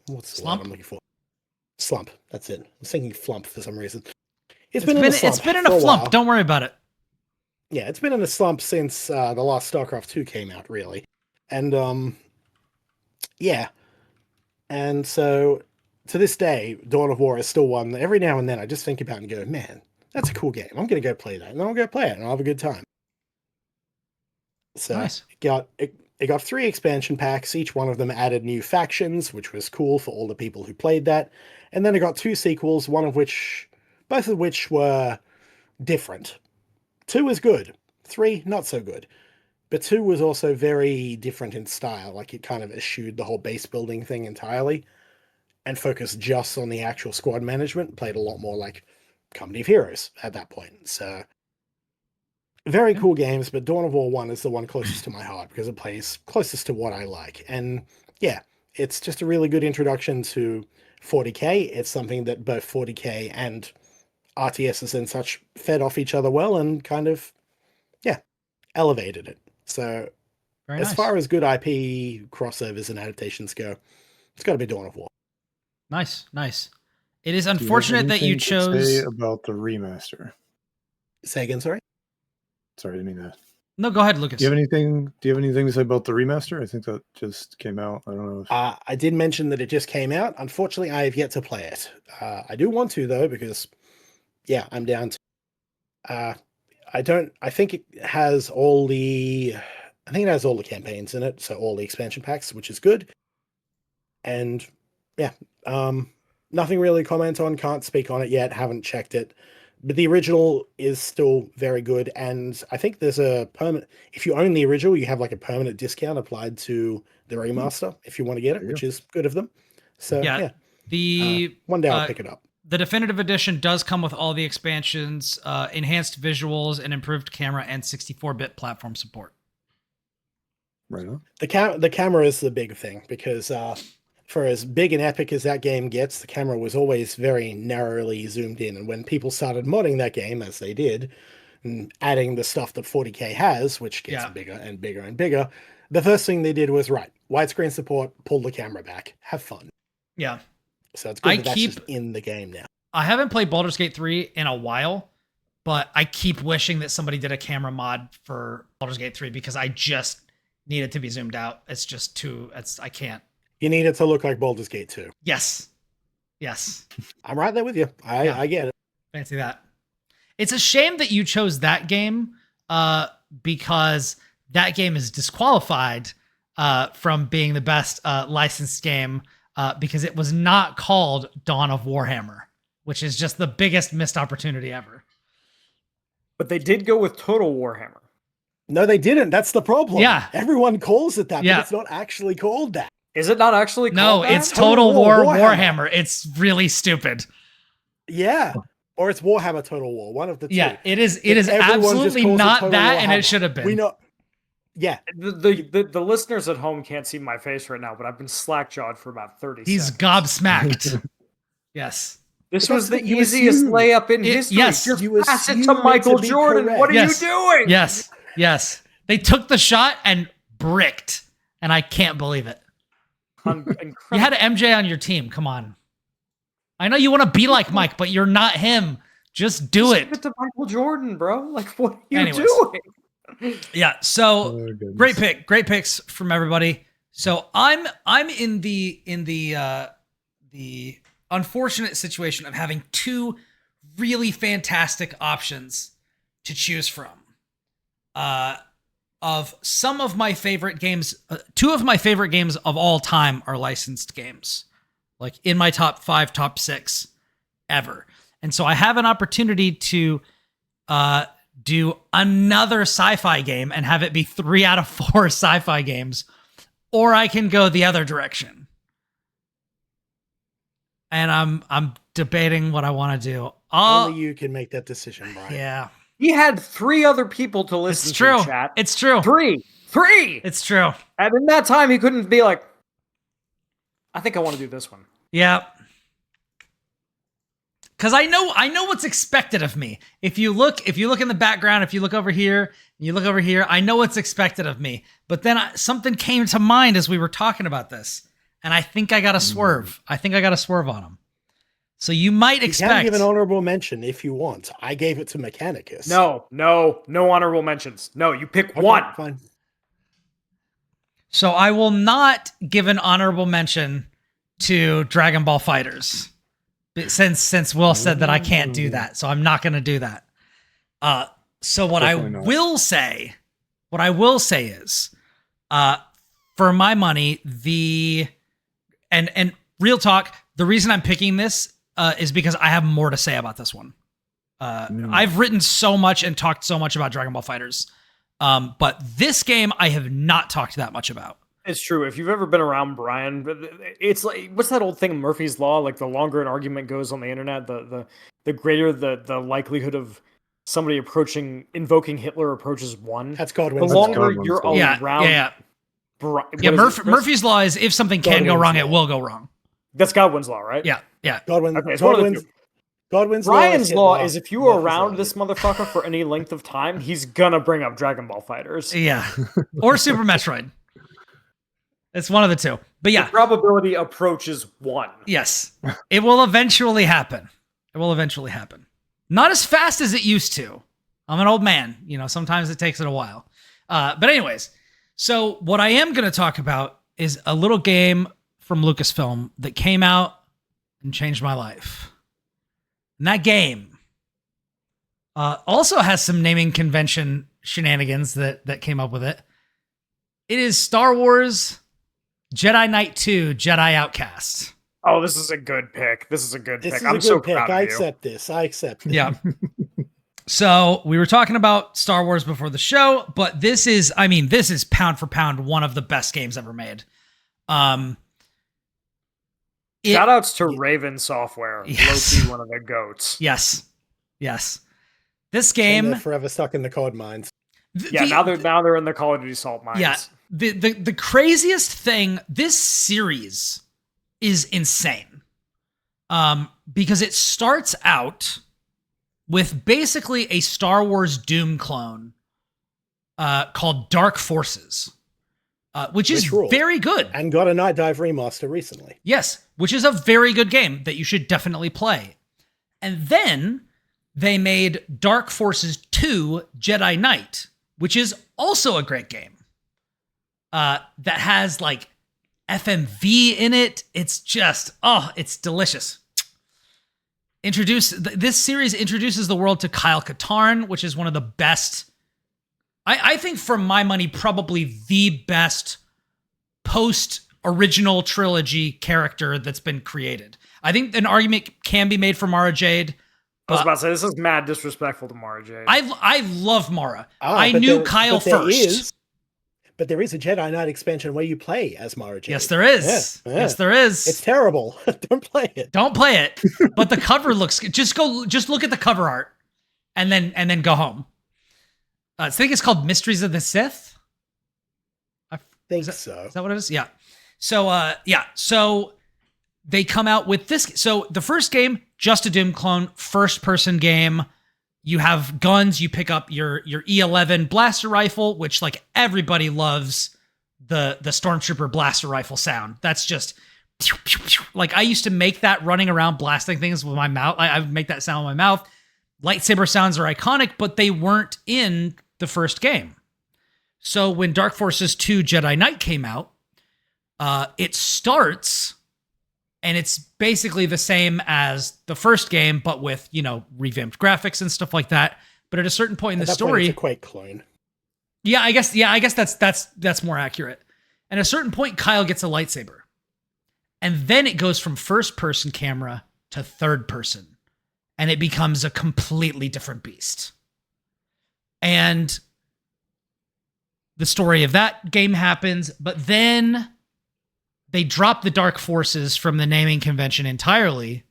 what's the slump? word I'm looking for? Slump. That's it. I was thinking flump for some reason. It's been in a flump. Don't worry about it. Yeah, it's been in a slump since the last StarCraft 2 came out, really. And yeah. And so to this day, Dawn of War is still one that every now and then I just think about and go, man, that's a cool game. I'm going to go play that. And then I'll go play it and I'll have a good time. So nice. It got 3 expansion packs. Each one of them added new factions, which was cool for all the people who played that. And then it got 2 sequels, both of which were different. 2 was good. 3, not so good. But 2 was also very different in style. Like, it kind of eschewed the whole base building thing entirely and focused just on the actual squad management. Played a lot more like Company of Heroes at that point. So, very cool games, but Dawn of War 1 is the one closest to my heart because it plays closest to what I like. And yeah, it's just a really good introduction to 40k. It's something that both 40k and RTSs and such fed off each other well and kind of, elevated it. So Very as nice. far as good IP crossovers and adaptations go, it's got to be Dawn of War. Nice. It is Do you have unfortunate that you anything to chose. say about the remaster? Say again, sorry? Sorry, I didn't mean that. No, go ahead, Lucas. Do you have anything to say about the remaster? I think that just came out. I don't know if I did mention that it just came out. Unfortunately, I have yet to play it. I do want to, though, because I'm down to. I think it has all the campaigns in it, so all the expansion packs, which is good. And nothing really to comment on. Can't speak on it yet. Haven't checked it. But the original is still very good, and I think there's a permanent. If you own the original, you have like a permanent discount applied to the remaster if you want to get it, which is good of them. So the one day I'll pick it up. The definitive edition does come with all the expansions, enhanced visuals, and improved camera and 64-bit platform support. right on. The camera is the big thing because for as big and epic as that game gets, the camera was always very narrowly zoomed in. And when people started modding that game, as they did, and adding the stuff that 40k has, which gets bigger and bigger and bigger, the first thing they did was, widescreen support, pull the camera back, have fun. Yeah. So it's good that's just in the game now. I haven't played Baldur's Gate 3 in a while, but I keep wishing that somebody did a camera mod for Baldur's Gate 3 because I just need it to be zoomed out. It's just I can't. You need it to look like Baldur's Gate 2. Yes. I'm right there with you. I get it. Fancy that. It's a shame that you chose that game because that game is disqualified from being the best licensed game because it was not called Dawn of Warhammer, which is just the biggest missed opportunity ever. But they did go with Total Warhammer. No, they didn't. That's the problem. Yeah. Everyone calls it that, but it's not actually called that. Is it not actually called that? No, it's Total War Warhammer. It's really stupid. Yeah. Or it's Warhammer Total War, one of the two. Yeah, it is absolutely not that, and it should have been. Yeah. The listeners at home can't see my face right now, but I've been slack-jawed for about 30 He's seconds. gobsmacked. Yes. This But was the that's what you easiest assume. layup in history. Yes. Just You pass it assume to it Michael to be Jordan. correct. What are Yes. you doing? Yes. They took the shot and bricked, and I can't believe it. You had MJ on your team. Come on. I know you want to be like Mike, but you're not him. Just do Just it. give it to Michael Jordan, bro. Like, what are you Anyways. doing? Yeah. So Oh, goodness. great picks from everybody. So I'm in the unfortunate situation of having two really fantastic options to choose from. Of some of my favorite games, two of my favorite games of all time are licensed games, like in my top 5, top 6 ever. And so I have an opportunity to do another sci-fi game and have it be 3 out of 4 sci-fi games, or I can go the other direction. And I'm debating what I want to do. Only you can make that decision, Brian. Yeah, He had 3 other people to listen it's true. to, chat. It's true. 3! It's true. And in that time, he couldn't be like, I think I want to do this one. Yeah. Because I know what's expected of me. If you look in the background, if you look over here, I know what's expected of me. But then something came to mind as we were talking about this, and I think I got to swerve. I think I got to swerve on him. So you might You expect. can give an honorable mention if you want. I gave it to Mechanicus. No honorable mentions. No, you pick Okay, one. Fine. So I will not give an honorable mention to Dragon Ball Fighters, since Will said that I can't do that. So I'm not going to do that. So what Definitely I not. will say is, for my money, and real talk, the reason I'm picking this is because I have more to say about this one. I've written so much and talked so much about Dragon Ball Fighters. But this game I have not talked that much about. It's true. If you've ever been around Brian, it's like, what's that old thing, Murphy's Law? Like, the longer an argument goes on the internet, the greater the likelihood of somebody invoking Hitler approaches 1. That's The Godwin's longer Godwin's you're Law. around... Yeah. What is it, Chris? Murphy's Law is if something can go Godwin's wrong, it Law. will go wrong. That's Godwin's Law, right? Yeah. Godwin, Okay, it's one of the Godwin's, two. Godwin's Brian's Hit law is if you are Murphy's around Law. this motherfucker for any length of time, he's gonna bring up Dragon Ball Fighters. Yeah. Or Super Metroid. It's one of the two. But The yeah, probability approaches 1. yes. It will eventually happen. Not as fast as it used to. I'm an old man. Sometimes it takes it a while. But anyways, so what I am going to talk about is a little game from Lucasfilm that came out and changed my life. And that game also has some naming convention shenanigans that came up with it. It is Star Wars Jedi Knight 2 Jedi Outcast. Oh, this is a good pick. This is I'm a so good pick. proud of I you. accept this. I accept it. Yeah. So we were talking about Star Wars before the show, but this is pound for pound one of the best games ever made. Shout outs to Raven Software. Yes. Low-key one of the goats. Yes. This And game. they're forever stuck in the code mines. Yeah, now they're in the Call of Duty Salt Mines. Yeah. The craziest thing, this series is insane. Because it starts out with basically a Star Wars Doom clone called Dark Forces, which is Which ruled. very good. And got a Night Dive remaster recently. Yes, which is a very good game that you should definitely play. And then they made Dark Forces 2 Jedi Knight, which is also a great game. That has like FMV in it. It's just, it's delicious. This series introduces the world to Kyle Katarn, which is one of the best, I think for my money, probably the best post-original trilogy character that's been created. I think an argument can be made for Mara Jade. I was about to say, this is mad disrespectful to Mara Jade. I love Mara. Ah, I but knew there- Kyle but there first. But there is a Jedi Knight expansion where you play as Mara Jade. Yes, there is. Yeah. Yes, there is. It's terrible. Don't play it. Don't play it. But the cover looks good. Just look at the cover art and then go home. I think it's called Mysteries of the Sith. think so. Is that what it is? Yeah. So, so they come out with this. So the first game, just a Doom clone, first-person game. You have guns. You pick up your E11 blaster rifle, which like everybody loves the Stormtrooper blaster rifle sound. That's just pew, pew, pew. Like I used to make that running around blasting things with my mouth. I would make that sound with my mouth. Lightsaber sounds are iconic, but they weren't in the first game. So when Dark Forces 2 Jedi Knight came out, it starts and it's basically the same as the first game, but with, revamped graphics and stuff like that. But at a certain point in the story, it's a Quake clone. Yeah, I guess that's more accurate. And at a certain point, Kyle gets a lightsaber. And then it goes from first person camera to third person. And it becomes a completely different beast. And the story of that game happens, but then they drop the Dark Forces from the naming convention entirely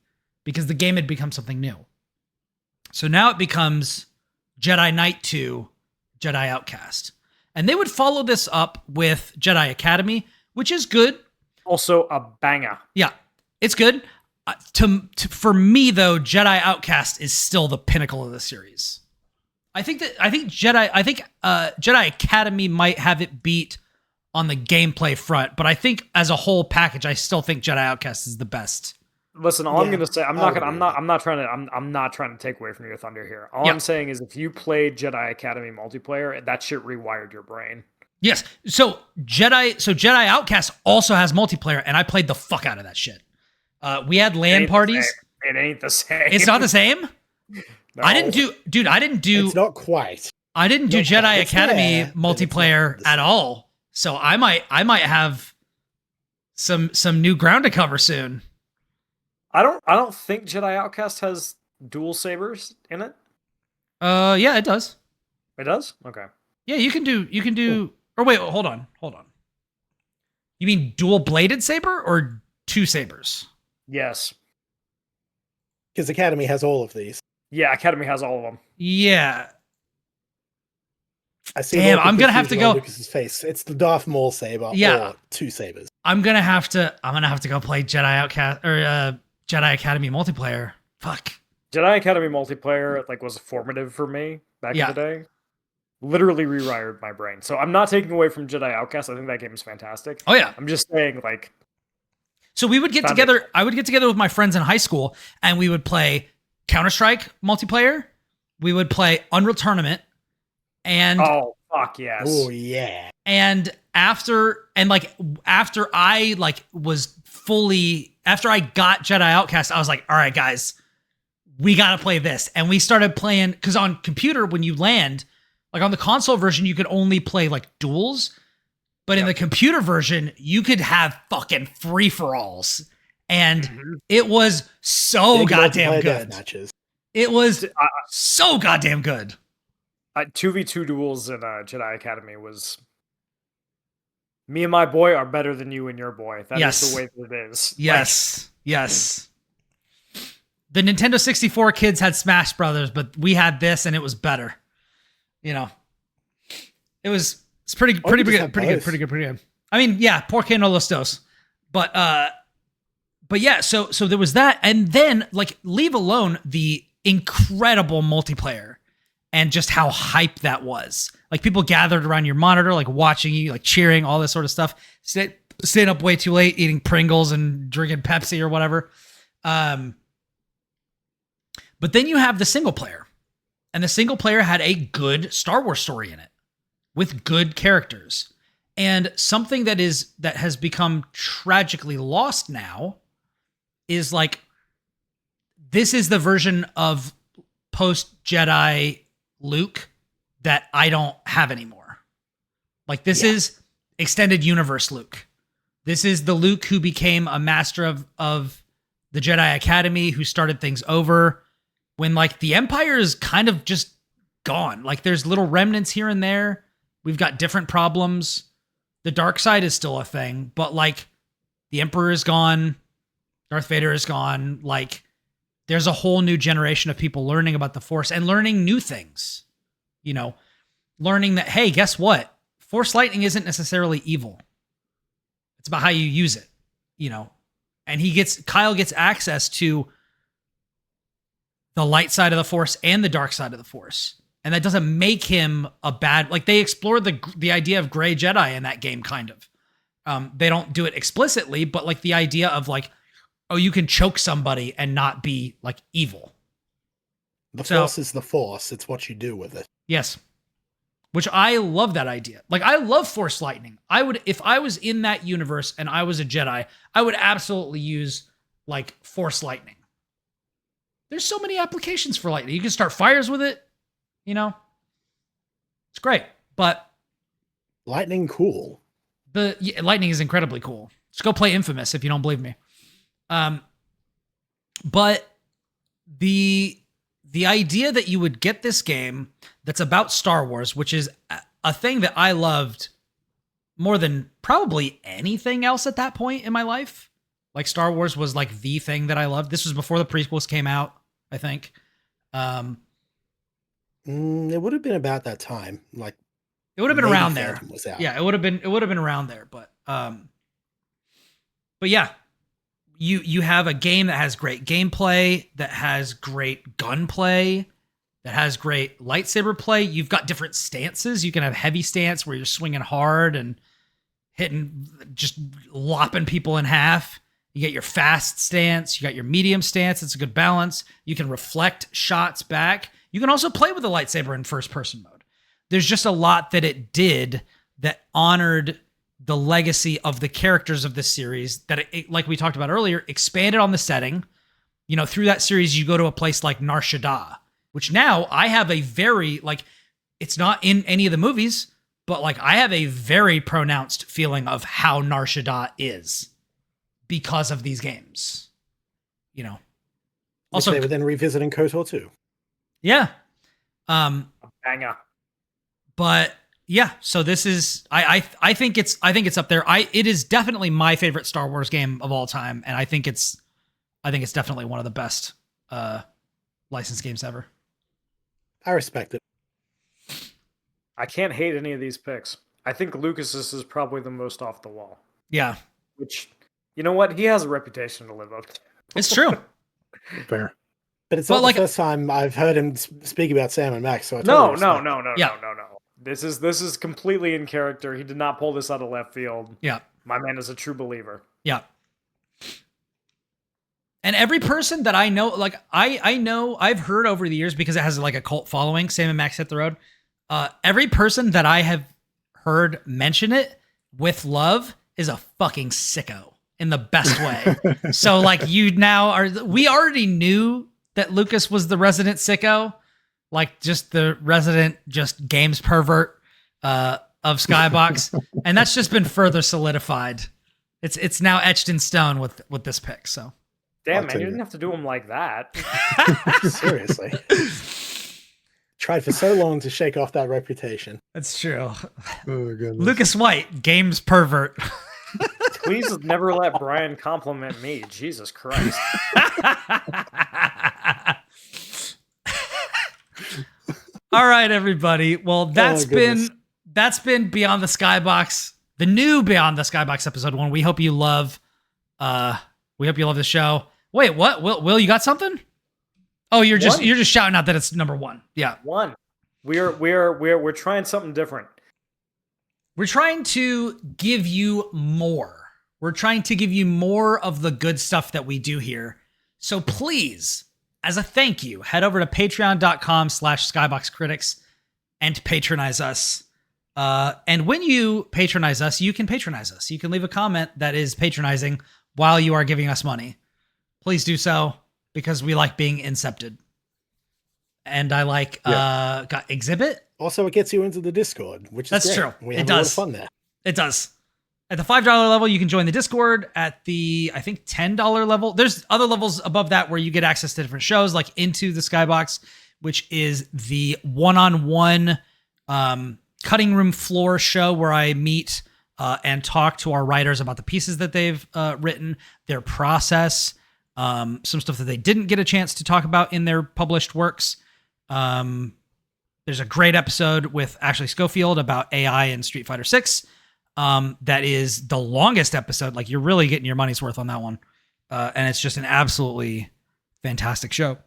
because the game had become something new. So now it becomes Jedi Knight 2, Jedi Outcast. And they would follow this up with Jedi Academy, which is good. Also a banger. Yeah, it's good. For me, though, Jedi Outcast is still the pinnacle of the series. I think Jedi Academy might have it beat on the gameplay front, but I think as a whole package, I still think Jedi Outcast is the best. Listen, all I'm going to say, I'm not trying to take away from your thunder here. All I'm saying is if you played Jedi Academy multiplayer, that shit rewired your brain. Yes. So Jedi Outcast also has multiplayer, and I played the fuck out of that shit. We had LAN parties. It ain't the same. It's not the same? No. I didn't do. It's not quite. I didn't do Jedi Academy multiplayer at all. So I might have some new ground to cover soon. I don't think Jedi Outcast has dual sabers in it. Yeah, it does. It does? Okay. Yeah, you can do. Or wait, hold on. You mean dual bladed saber or two sabers? Yes. Because Academy has all of these. Yeah, Academy has all of them. Yeah. I see. Damn, I'm gonna have to go. Lucas's face. It's the Darth Maul saber. Yeah. Or two sabers. I'm gonna have to go play Jedi Outcast or Jedi Academy multiplayer. Fuck. Jedi Academy multiplayer was formative for me back in the day. Literally rewired my brain. So I'm not taking away from Jedi Outcast. I think that game is fantastic. Oh yeah. I'm just saying So we would get together. I would get together with my friends in high school, and we would play Counter-Strike multiplayer. We would play Unreal Tournament, and oh fuck yes, oh yeah. And after I got Jedi Outcast, I was like, all right, guys, we gotta play this, and we started playing because on computer when you land, on the console version, you could only play duels. But in the computer version, you could have fucking free-for-alls. And it was so goddamn good. Matches. It was so goddamn good. 2v2 duels in Jedi Academy was... Me and my boy are better than you and your boy. That is the way that it is. Yes. Yes. The Nintendo 64 kids had Smash Brothers, but we had this and it was better. It's pretty good. I mean, yeah, Por qué no los dos? But yeah, so there was that, and then leave alone the incredible multiplayer and just how hype that was. People gathered around your monitor, watching you, cheering, all this sort of stuff. Staying up way too late, eating Pringles and drinking Pepsi or whatever. But then you have the single player, and the single player had a good Star Wars story in it, with good characters. And something that has become tragically lost now is this is the version of post-Jedi Luke that I don't have anymore. This is extended universe Luke. This is the Luke who became a master of the Jedi Academy, who started things over when the Empire is kind of just gone. There's little remnants here and there. We've got different problems. The dark side is still a thing, but the Emperor is gone. Darth Vader is gone. There's a whole new generation of people learning about the Force and learning new things. Learning that, hey, guess what? Force lightning isn't necessarily evil. It's about how you use it, you know. And Kyle gets access to the light side of the Force and the dark side of the Force. And that doesn't make him a bad, like they explored the idea of gray Jedi in that game, kind of. They don't do it explicitly, but like the idea of like, oh, you can choke somebody and not be like evil. The Force is the Force. It's what you do with it. Yes. Which I love that idea. Like I love Force lightning. If I was in that universe and I was a Jedi, I would absolutely use like Force lightning. There's so many applications for lightning. You can start fires with it, you know. It's great, but lightning cool. Lightning is incredibly cool. Just go play Infamous if you don't believe me. But the idea that you would get this game that's about Star Wars, which is a thing that I loved more than probably anything else at that point in my life. Like Star Wars was like the thing that I loved. This was before the prequels came out, I think. It would have been about that time. Like it would have been around there. Was out. Yeah, it would have been around there. But yeah, you have a game that has great gameplay, that has great gunplay, that has great lightsaber play. You've got different stances. You can have heavy stance where you're swinging hard and hitting, just lopping people in half. You get your fast stance. You got your medium stance. It's a good balance. You can reflect shots back. You can also play with the lightsaber in first person mode. There's just a lot that it did that honored the legacy of the characters of this series, that it, like we talked about earlier, expanded on the setting. You know, through that series, you go to a place like Nar Shaddaa, which now I have a very, like, it's not in any of the movies, but like I have a very pronounced feeling of how Nar Shaddaa is because of these games, you know. Also, they were then revisiting KOTOR too. Yeah. Banger. But yeah, so this is I think it's up there. It is definitely my favorite Star Wars game of all time, and I think it's definitely one of the best licensed games ever. I respect it. I can't hate any of these picks. I think Lucas's is probably the most off the wall. Yeah. Which, you know what? He has a reputation to live up to. It's true. Fair. But it's not the first time I've heard him speak about Sam and Max. So No. This is completely in character. He did not pull this out of left field. Yeah. My man is a true believer. Yeah. And every person that I know, like I know, I've heard over the years, because it has like a cult following, Sam and Max Hit the Road. Every person that I have heard mention it with love is a fucking sicko in the best way. So like we already knew that Lucas was the resident sicko, like just the resident games pervert of Skybox. And that's just been further solidified. It's now etched in stone with this pick. So damn, man, you didn't have to do him like that. Seriously. Tried for so long to shake off that reputation. That's true. Oh, goodness. Lucas White, games pervert. Please never let Brian compliment me. Jesus Christ. All right, everybody. Well, that's been Beyond the Skybox, the new Beyond the Skybox episode 1. We hope you love the show. Wait, what? Will, you got something? Oh, you're just shouting out that it's number 1. Yeah. 1. We're trying something different. We're trying to give you more. We're trying to give you more of the good stuff that we do here. So please, as a thank you, head over to patreon.com/skyboxcritics and patronize us. And when you patronize us, you can patronize us. You can leave a comment that is patronizing while you are giving us money. Please do so, because we like being incepted. And I like got Exhibit. Also, it gets you into the Discord, which is That's great. true. We have It a lot does. of fun there. It does. At the $5 level, you can join the Discord. At the, I think, $10 level, there's other levels above that where you get access to different shows, like Into the Skybox, which is the one-on-one cutting room floor show where I meet and talk to our writers about the pieces that they've written, their process, some stuff that they didn't get a chance to talk about in their published works. There's a great episode with Ashley Schofield about AI in Street Fighter 6. that is the longest episode. Like, you're really getting your money's worth on that one. And it's just an absolutely fantastic show.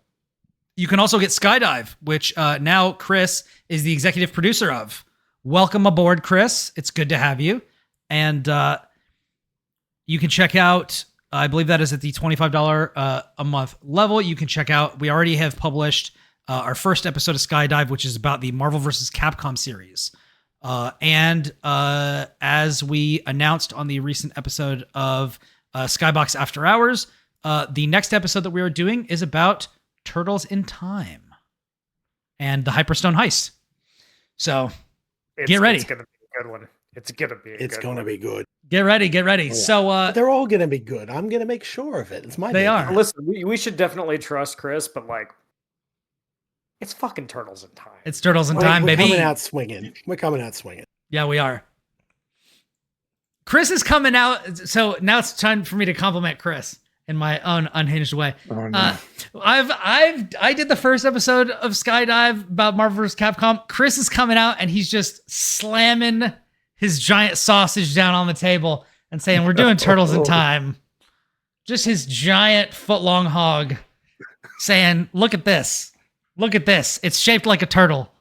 You can also get Skydive, which now Chris is the executive producer of. Welcome aboard, Chris. It's good to have you. And you can check out, I believe that is at the $25 a month level. You can check out, we already have published our first episode of Skydive, which is about the Marvel vs. Capcom series. And as we announced on the recent episode of Skybox After Hours, the next episode that we are doing is about Turtles in Time and the Hyperstone heist. So get ready. It's going to be a good one. It's going to be It's going to be good. Get ready. Oh, yeah. So they're all going to be good. I'm going to make sure of it. It's my They baby. are. Listen, we should definitely trust Chris, but like, it's fucking Turtles in Time. it's Turtles in We're Time, baby. coming out swinging. We're coming out swinging. Yeah, we are. Chris is coming out. So now it's time for me to compliment Chris in my own unhinged way. Oh, no. I did the first episode of Skydive about Marvel vs. Capcom. Chris is coming out and he's just slamming his giant sausage down on the table and saying, "We're doing Turtles in Time." Just his giant foot-long hog saying, "Look at this. Look at this. It's shaped like a turtle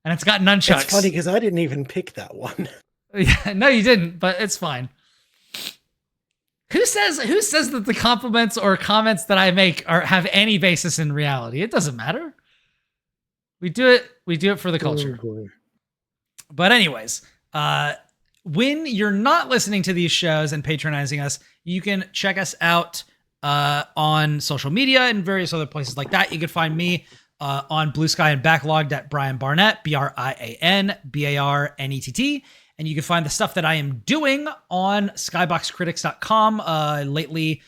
and it's got nunchucks." It's funny because I didn't even pick that one. Yeah, no, you didn't, but it's fine. Who says that the compliments or comments that I make have any basis in reality? It doesn't matter. We do it for the culture. boy. But anyways, when you're not listening to these shows and patronizing us, you can check us out on social media and various other places like that. You can find me on Blue Sky and Backlogged at Brian Barnett, BrianBarnett. And you can find the stuff that I am doing on skyboxcritics.com. Lately,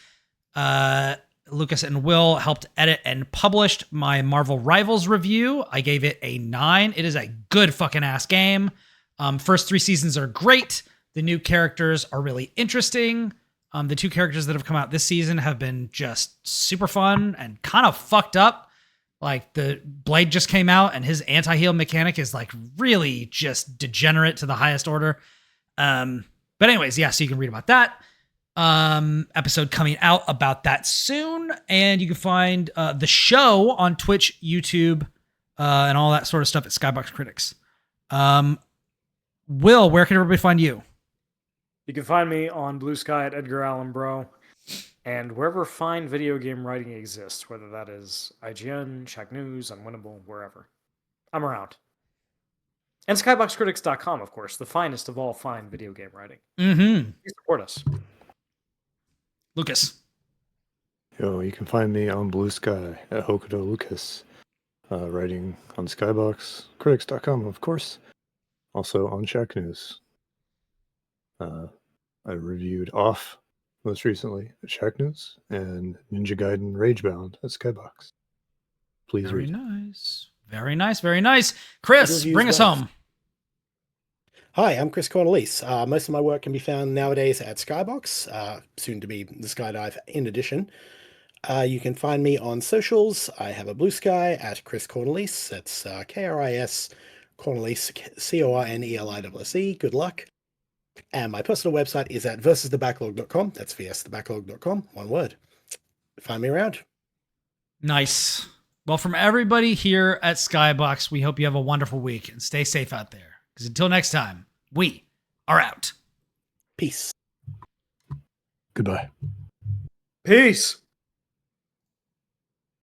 Lucas and Will helped edit and published my Marvel Rivals review. I gave it a 9. It is a good fucking ass game. First 3 seasons are great. The new characters are really interesting. The 2 characters that have come out this season have been just super fun and kind of fucked up. Like, the Blade just came out and his anti-heal mechanic is like really just degenerate to the highest order. But anyways, yeah, so you can read about that. Episode coming out about that soon. And you can find the show on Twitch, YouTube, and all that sort of stuff at Skybox Critics. Will, where can everybody find you? You can find me on Blue Sky at Edgar Allan Bro, and wherever fine video game writing exists, whether that is IGN, Shack News, Unwinnable, wherever. I'm around. And skyboxcritics.com, of course, the finest of all fine video game writing. Mm-hmm. Please support us. Lucas. Yo, you can find me on Blue Sky at Hokuto Lucas, writing on skyboxcritics.com, of course. Also on Shack News. I reviewed Off most recently at Shack News and Ninja Gaiden Ragebound at Skybox. Please Very read. nice. Very nice. Very nice. Chris, Reviews bring us both. home. Hi, I'm Chris Cornelise. Most of my work can be found nowadays at Skybox, soon to be the Skydive in addition. You can find me on socials. I have a Blue Sky at Chris Cornelise. That's K-R-I-S, Cornelise, C-O-R-N-E-L-I-S-S-E. Good luck. And my personal website is at versusthebacklog.com. That's vsthebacklog.com. One word. Find me around. Nice. Well, from everybody here at Skybox, we hope you have a wonderful week and stay safe out there. Because until next time, we are out. Peace. Goodbye. Peace.